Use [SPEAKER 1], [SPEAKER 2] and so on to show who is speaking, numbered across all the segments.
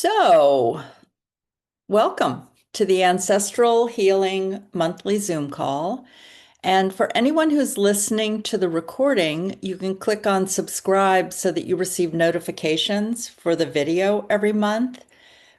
[SPEAKER 1] So, welcome to the Ancestral Healing Monthly Zoom call. And for anyone who's listening to the recording, you can click on subscribe so that you receive notifications for the video every month.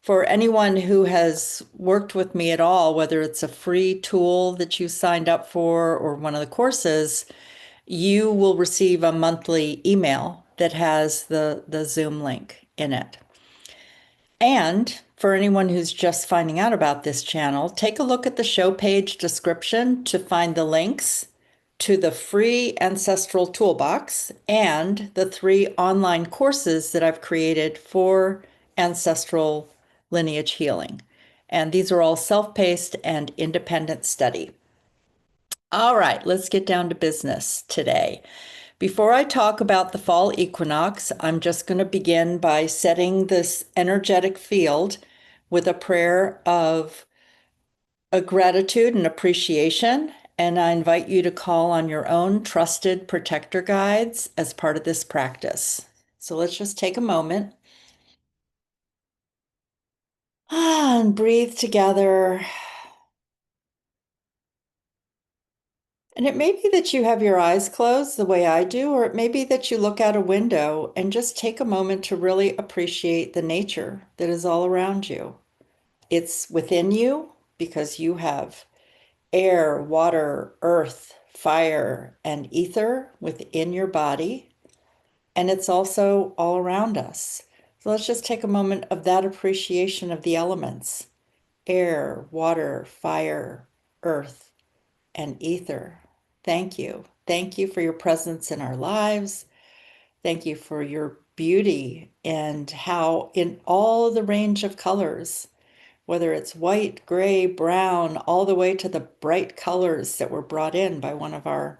[SPEAKER 1] For anyone who has worked with me at all, whether it's a free tool that you signed up for or one of the courses, you will receive a monthly email that has the Zoom link in it. And for anyone who's just finding out about this channel, take a look at the show page description to find the links to the free Ancestral Toolbox and the 3 online courses that I've created for ancestral lineage healing. And these are all self-paced and independent study. All right, let's get down to business today. Before I talk about the fall equinox, I'm just going to begin by setting this energetic field with a prayer of a gratitude and appreciation. And I invite you to call on your own trusted protector guides as part of this practice. So let's just take a moment and breathe together. And it may be that you have your eyes closed the way I do, or it may be that you look out a window and just take a moment to really appreciate the nature that is all around you. It's within you because you have air, water, earth, fire, and ether within your body. And it's also all around us. So let's just take a moment of that appreciation of the elements: air, water, fire, earth, and ether. Thank you. Thank you for your presence in our lives. Thank you for your beauty and how in all the range of colors, whether it's white, gray, brown, all the way to the bright colors that were brought in by one of our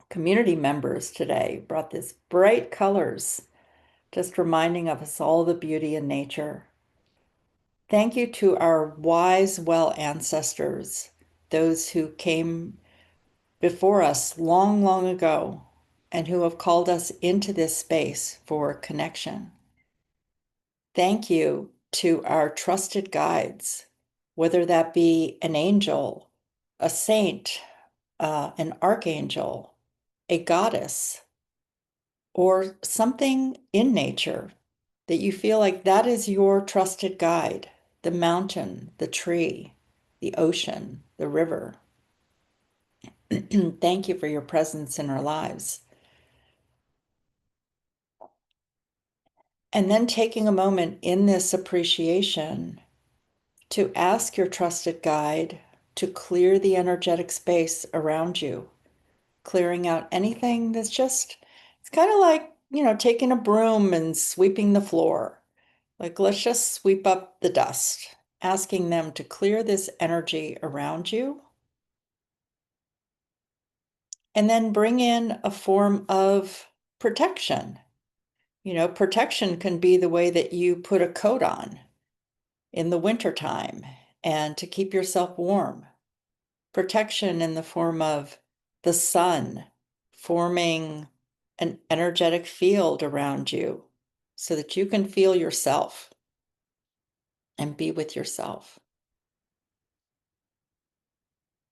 [SPEAKER 1] community members today, brought this bright colors, just reminding of us all the beauty in nature. Thank you to our wise, well ancestors, those who came before us long, long ago and who have called us into this space for connection. Thank you to our trusted guides, whether that be an angel, a saint, an archangel, a goddess, or something in nature that you feel like that is your trusted guide: the mountain, the tree, the ocean, the river. Thank you for your presence in our lives. And then taking a moment in this appreciation to ask your trusted guide to clear the energetic space around you, clearing out anything that's just, it's kind of like, taking a broom and sweeping the floor. Like, let's just sweep up the dust, asking them to clear this energy around you. And then bring in a form of protection. Protection can be the way that you put a coat on in the wintertime and to keep yourself warm. Protection in the form of the sun forming an energetic field around you so that you can feel yourself and be with yourself.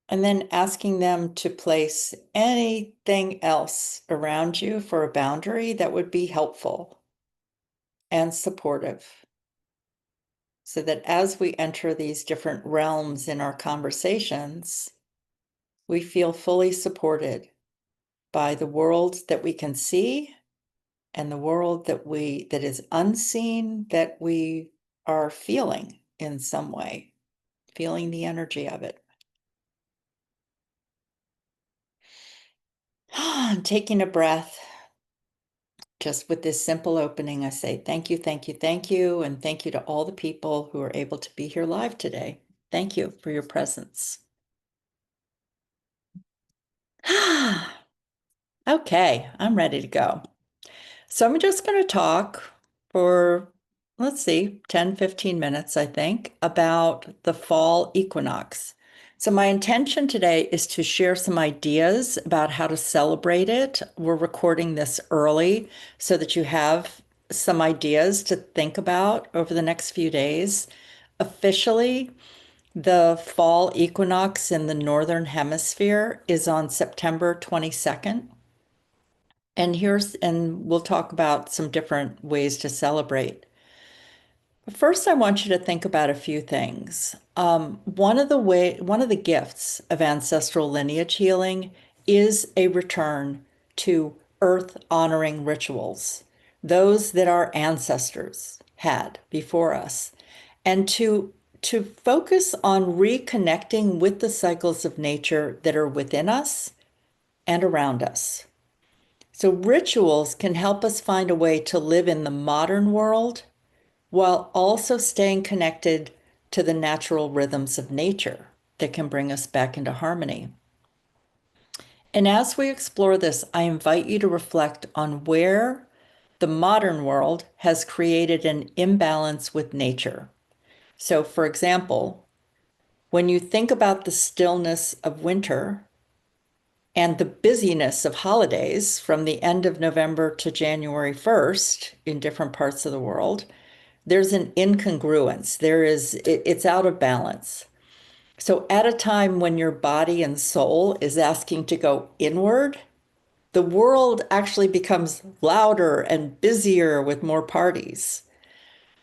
[SPEAKER 1] And then asking them to place anything else around you for a boundary that would be helpful and supportive, so that as we enter these different realms in our conversations, we feel fully supported by the world that we can see and the world that is unseen, that we are feeling in some way, feeling the energy of it. Taking a breath, just with this simple opening, I say thank you, thank you, thank you, and thank you to all the people who are able to be here live today. Thank you for your presence. Okay, I'm ready to go. So I'm just going to talk for, let's see, 10, 15 minutes, I think, about the fall equinox. So my intention today is to share some ideas about how to celebrate it. We're recording this early so that you have some ideas to think about over the next few days. Officially, the fall equinox in the northern hemisphere is on September 22nd. And we'll talk about some different ways to celebrate. First, I want you to think about a few things. One of the gifts of ancestral lineage healing is a return to earth honoring rituals, those that our ancestors had before us, and to focus on reconnecting with the cycles of nature that are within us and around us. So rituals can help us find a way to live in the modern world while also staying connected to the natural rhythms of nature that can bring us back into harmony. And as we explore this, I invite you to reflect on where the modern world has created an imbalance with nature. So, for example, when you think about the stillness of winter and the busyness of holidays from the end of November to January 1st in different parts of the world, there's an incongruence. It's out of balance. So at a time when your body and soul is asking to go inward, the world actually becomes louder and busier with more parties.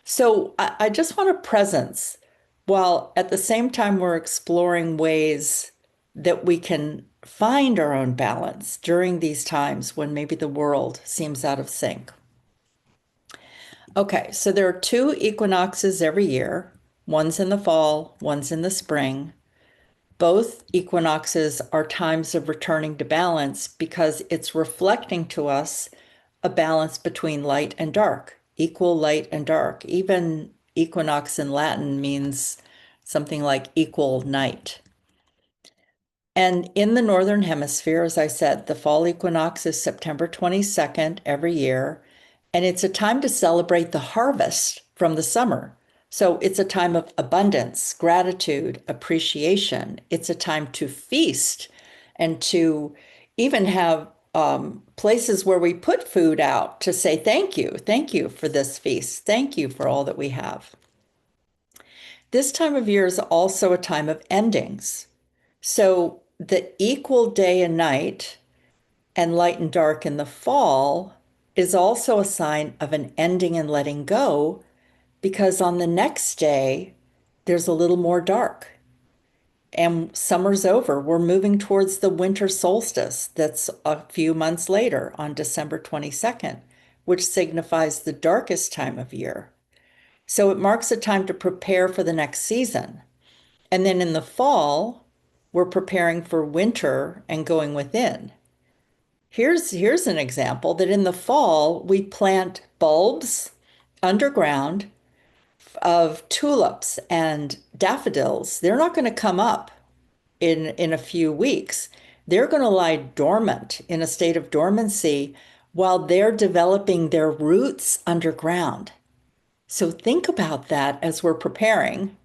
[SPEAKER 1] So I just want a presence while at the same time we're exploring ways that we can find our own balance during these times when maybe the world seems out of sync. Okay, so there are two equinoxes every year. One's in the fall, one's in the spring. Both equinoxes are times of returning to balance because it's reflecting to us a balance between light and dark, equal light and dark. Even equinox in Latin means something like equal night. And in the Northern Hemisphere, as I said, the fall equinox is September 22nd every year, and it's a time to celebrate the harvest from the summer. So it's a time of abundance, gratitude, appreciation. It's a time to feast and to even have places where we put food out to say thank you for this feast, thank you for all that we have. This time of year is also a time of endings. So the equal day and night and light and dark in the fall is also a sign of an ending and letting go because on the next day, there's a little more dark and summer's over. We're moving towards the winter solstice that's a few months later on December 22nd, which signifies the darkest time of year. So it marks a time to prepare for the next season. And then in the fall, we're preparing for winter and going within. Here's an example that in the fall, we plant bulbs underground of tulips and daffodils. They're not going to come up in a few weeks. They're going to lie dormant in a state of dormancy while they're developing their roots underground. So think about that as we're preparing,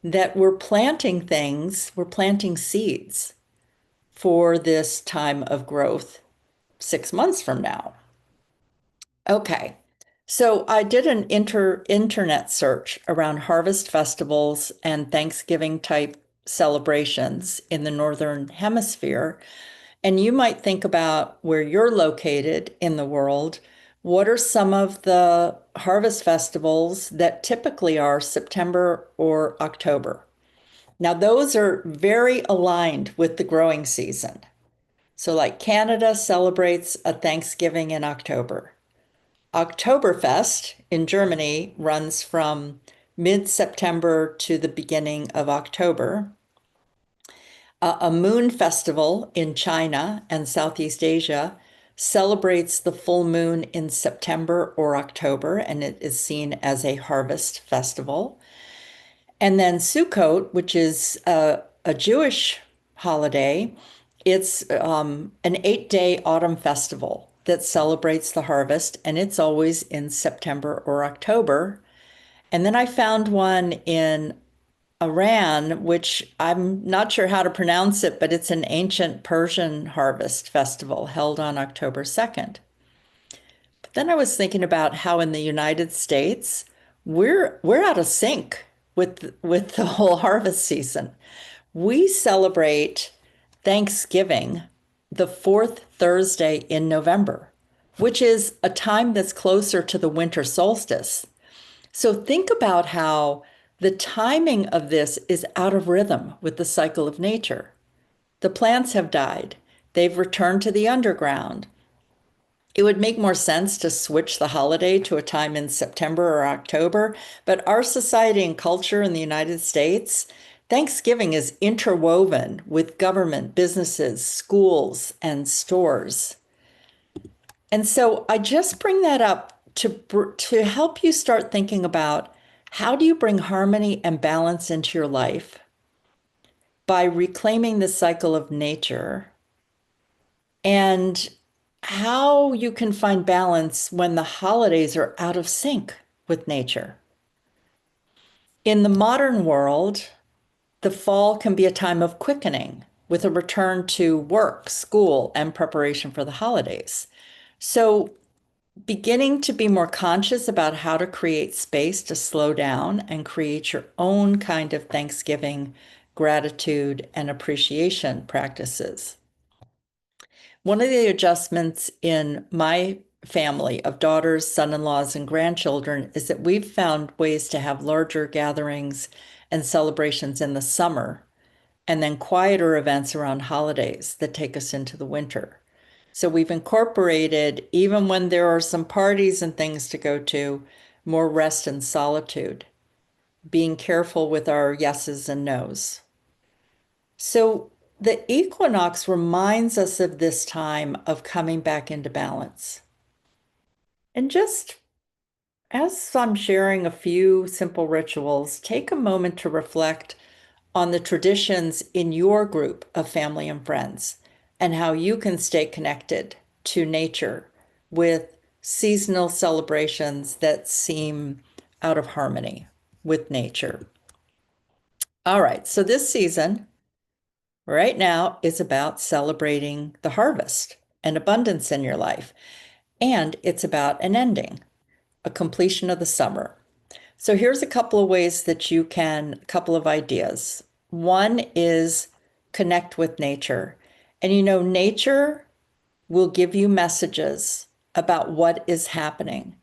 [SPEAKER 1] that we're planting things, we're planting seeds for this time of growth 6 months from now. Okay, so I did an internet search around harvest festivals and Thanksgiving type celebrations in the Northern Hemisphere. And you might think about where you're located in the world. What are some of the harvest festivals that typically are September or October? Now, those are very aligned with the growing season. So, like Canada celebrates a Thanksgiving in October. Oktoberfest in Germany runs from mid-September to the beginning of October. A moon festival in China and Southeast Asia celebrates the full moon in September or October, and it is seen as a harvest festival. And then Sukkot, which is a Jewish holiday, it's an 8-day autumn festival that celebrates the harvest, and it's always in September or October. And then I found one in Iran, which I'm not sure how to pronounce it, but it's an ancient Persian harvest festival held on October 2nd. Then I was thinking about how in the United States, we're out of sync with the whole harvest season. We celebrate Thanksgiving the fourth Thursday in November, which is a time that's closer to the winter solstice. So think about how the timing of this is out of rhythm with the cycle of nature. The plants have died. They've returned to the underground. It would make more sense to switch the holiday to a time in September or October, but our society and culture in the United States, Thanksgiving is interwoven with government, businesses, schools, and stores. And so I just bring that up to help you start thinking about how do you bring harmony and balance into your life by reclaiming the cycle of nature and how you can find balance when the holidays are out of sync with nature. In the modern world, the fall can be a time of quickening with a return to work, school, and preparation for the holidays. So, beginning to be more conscious about how to create space to slow down and create your own kind of Thanksgiving gratitude and appreciation practices. One of the adjustments in my family of daughters, son-in-laws, and grandchildren is that we've found ways to have larger gatherings and celebrations in the summer, and then quieter events around holidays that take us into the winter. So we've incorporated, even when there are some parties and things to go to, more rest and solitude, being careful with our yeses and nos. So the equinox reminds us of this time of coming back into balance. And just as I'm sharing a few simple rituals, take a moment to reflect on the traditions in your group of family and friends and how you can stay connected to nature with seasonal celebrations that seem out of harmony with nature. All right, so this season, right now, is about celebrating the harvest and abundance in your life. And it's about an ending, a completion of the summer. So here's a couple of ways that you can, a couple of ideas. One is connect with nature. And nature will give you messages about what is happening.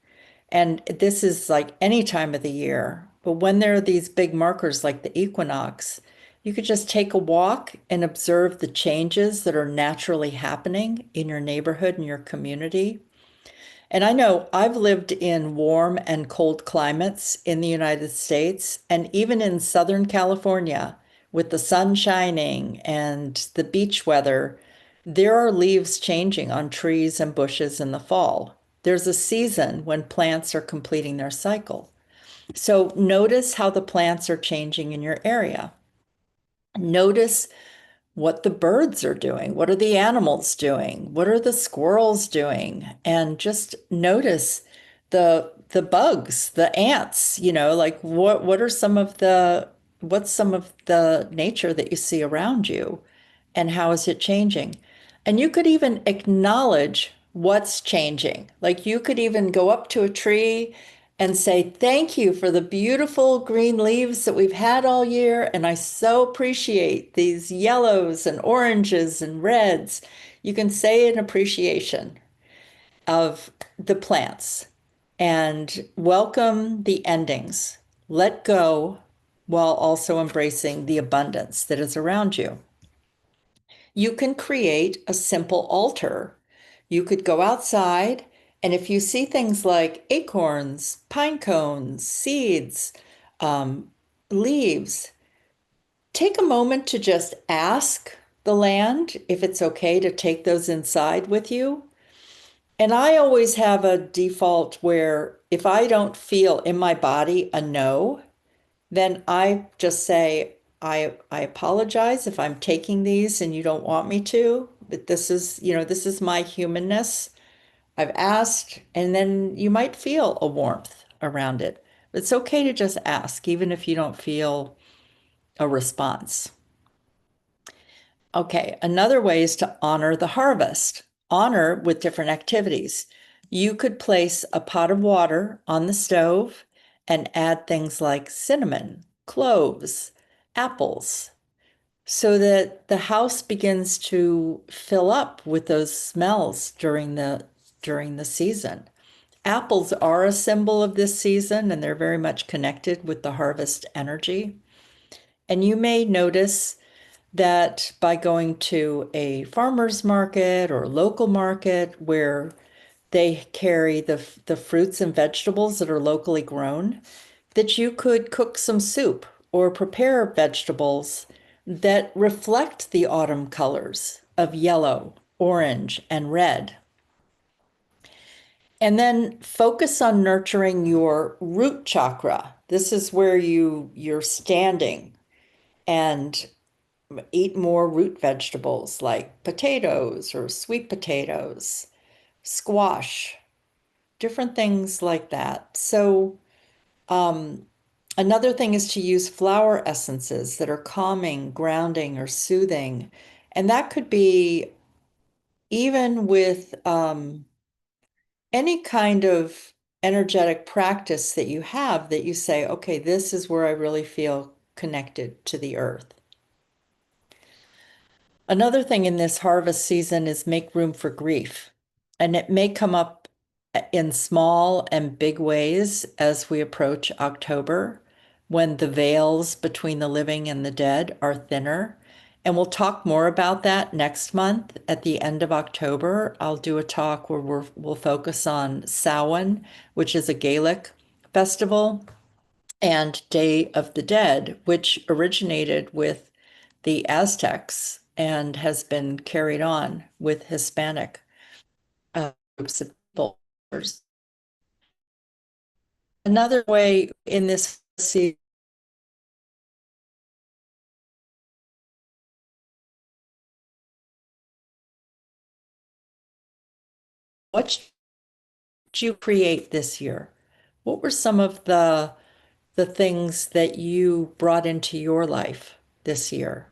[SPEAKER 1] And this is like any time of the year. But when there are these big markers like the equinox, you could just take a walk and observe the changes that are naturally happening in your neighborhood and your community. And I know I've lived in warm and cold climates in the United States and even in Southern California with the sun shining and the beach weather. There are leaves changing on trees and bushes in the fall. There's a season when plants are completing their cycle. So notice how the plants are changing in your area. Notice what the birds are doing. What are the animals doing? What are the squirrels doing? And just notice the bugs, the ants, like what are what's some of the nature that you see around you and how is it changing? And you could even acknowledge what's changing. Like you could even go up to a tree and say, thank you for the beautiful green leaves that we've had all year. And I so appreciate these yellows and oranges and reds. You can say an appreciation of the plants and welcome the endings. Let go while also embracing the abundance that is around you. You can create a simple altar. You could go outside, and if you see things like acorns, pine cones, seeds, um, leaves, take a moment to just ask the land if it's okay to take those inside with you. And I always have a default where if I don't feel in my body a no, then I just say, I apologize if I'm taking these and you don't want me to, but this is my humanness. I've asked, and then you might feel a warmth around it. It's okay to just ask, even if you don't feel a response. Okay, another way is to honor the harvest. Honor with different activities. You could place a pot of water on the stove and add things like cinnamon, cloves, apples, so that the house begins to fill up with those smells during the season. Apples are a symbol of this season and they're very much connected with the harvest energy. And you may notice that by going to a farmer's market or local market where they carry the fruits and vegetables that are locally grown, that you could cook some soup or prepare vegetables that reflect the autumn colors of yellow, orange, and red. And then focus on nurturing your root chakra. This is where you're standing, and eat more root vegetables like potatoes or sweet potatoes, squash, different things like that. So, another thing is to use flower essences that are calming, grounding, or soothing. And that could be even with any kind of energetic practice that you have that you say, okay, this is where I really feel connected to the earth. Another thing in this harvest season is make room for grief. And it may come up in small and big ways as we approach October, when the veils between the living and the dead are thinner. And we'll talk more about that next month. At the end of October, I'll do a talk where we'll focus on Samhain, which is a Gaelic festival, and Day of the Dead, which originated with the Aztecs and has been carried on with Hispanic groups of people. Another way in this season, what did you create this year? What were some of the things that you brought into your life this year?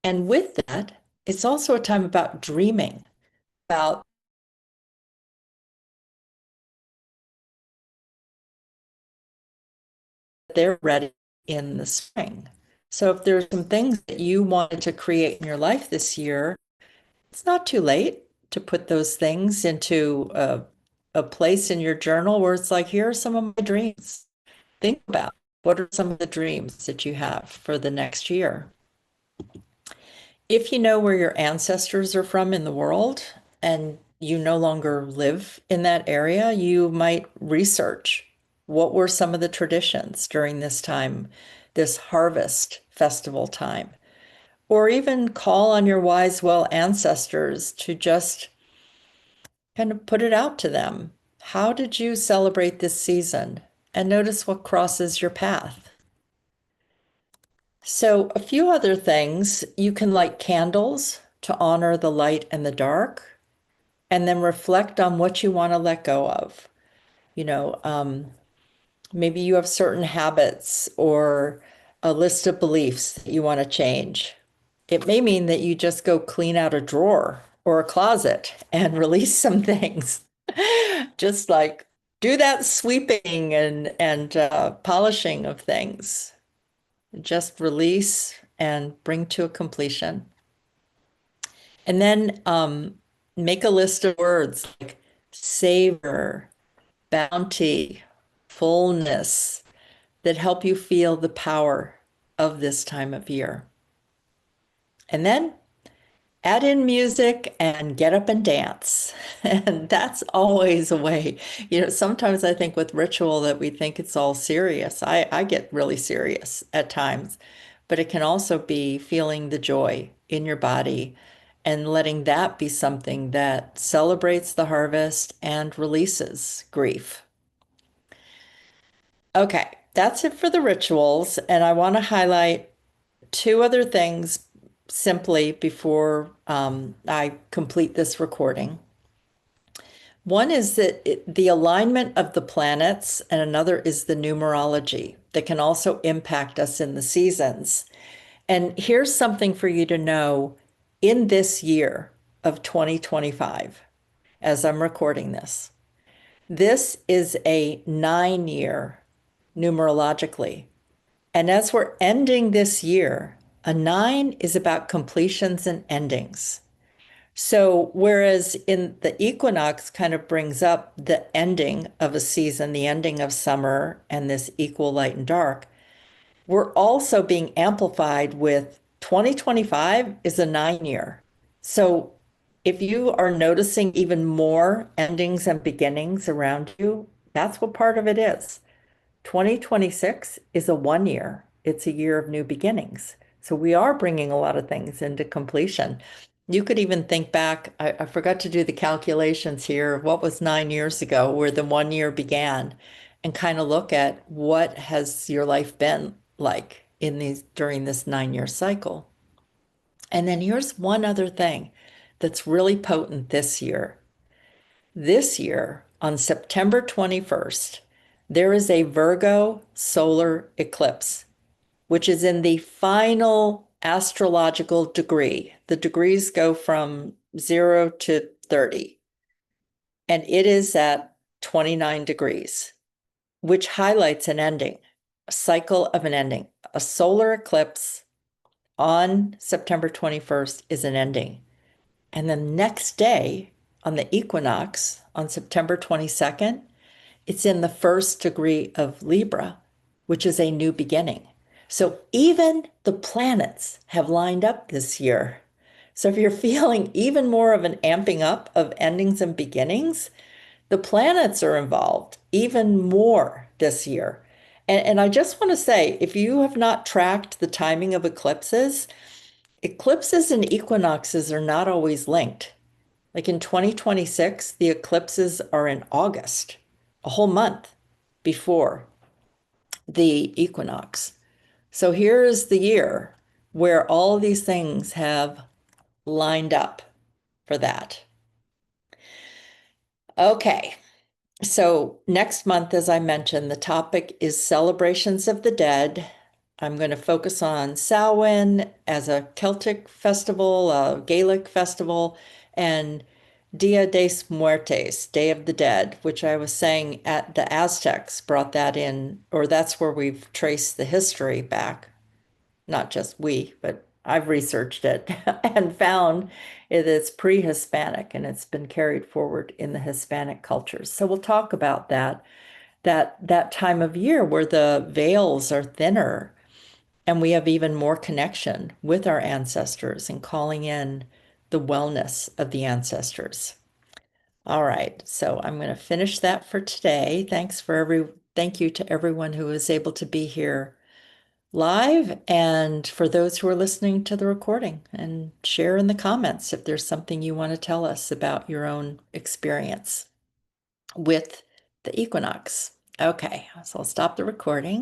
[SPEAKER 1] And with that, it's also a time about dreaming, about they're ready in the spring. So if there's some things that you wanted to create in your life this year, it's not too late to put those things into a place in your journal where it's like, here are some of my dreams. Think about what are some of the dreams that you have for the next year. If you know where your ancestors are from in the world and you no longer live in that area, you might research what were some of the traditions during this time, this harvest festival time, or even call on your wise, well ancestors to just kind of put it out to them. How did you celebrate this season? And notice what crosses your path. So, a few other things. You can light candles to honor the light and the dark, and then reflect on what you want to let go of. You know, maybe you have certain habits or a list of beliefs that you want to change. It may mean that you just go clean out a drawer or a closet and release some things. Just like do that sweeping and polishing of things. Just release and bring to a completion. And then make a list of words like savor, bounty, fullness that help you feel the power of this time of year. And then add in music and get up and dance. And that's always a way. Sometimes I think with ritual that we think it's all serious. I get really serious at times, but it can also be feeling the joy in your body and letting that be something that celebrates the harvest and releases grief. Okay, that's it for the rituals. And I want to highlight two other things simply before I complete this recording. One is that the alignment of the planets, and another is the numerology that can also impact us in the seasons. And here's something for you to know in this year of 2025. as I'm recording this. This is a 9-year numerologically. And as we're ending this year, a 9 is about completions and endings. So, whereas in the equinox kind of brings up the ending of a season, the ending of summer, and this equal light and dark, we're also being amplified with 2025 is a 9-year. So, if you are noticing even more endings and beginnings around you, that's what part of it is. 2026 is a 1 year. It's a year of new beginnings. So we are bringing a lot of things into completion. You could even think back, I forgot to do the calculations here of what was 9 years ago, where the 1 year began, and kind of look at what has your life been like in these during this 9-year cycle. And then here's one other thing that's really potent this year. This year, on September 21st, there is a Virgo solar eclipse, which is in the final astrological degree. The degrees go from 0 to 30, and it is at 29 degrees, which highlights an ending, a cycle of an ending. A solar eclipse on September 21st is an ending. And the next day, on the equinox, on September 22nd, it's in the first degree of Libra, which is a new beginning. So even the planets have lined up this year. So if you're feeling even more of an amping up of endings and beginnings, the planets are involved even more this year. And I just want to say, if you have not tracked the timing of eclipses, eclipses and equinoxes are not always linked. Like in 2026, the eclipses are in August, a whole month before the equinox. So here is the year where all these things have lined up for that. Okay, so next month, as I mentioned, the topic is celebrations of the dead. I'm going to focus on Samhain as a Celtic festival, a Gaelic festival, and Dia de Muertos, Day of the Dead, which I was saying at the Aztecs brought that in, or that's where we've traced the history back. Not just we, but I've researched it and found it's pre-Hispanic and it's been carried forward in the Hispanic cultures. So we'll talk about that time of year where the veils are thinner and we have even more connection with our ancestors and calling in the wellness of the ancestors. All right, so I'm going to finish that for today. Thank you to everyone who was able to be here live and for those who are listening to the recording, and share in the comments if there's something you want to tell us about your own experience with the equinox. Okay, so I'll stop the recording.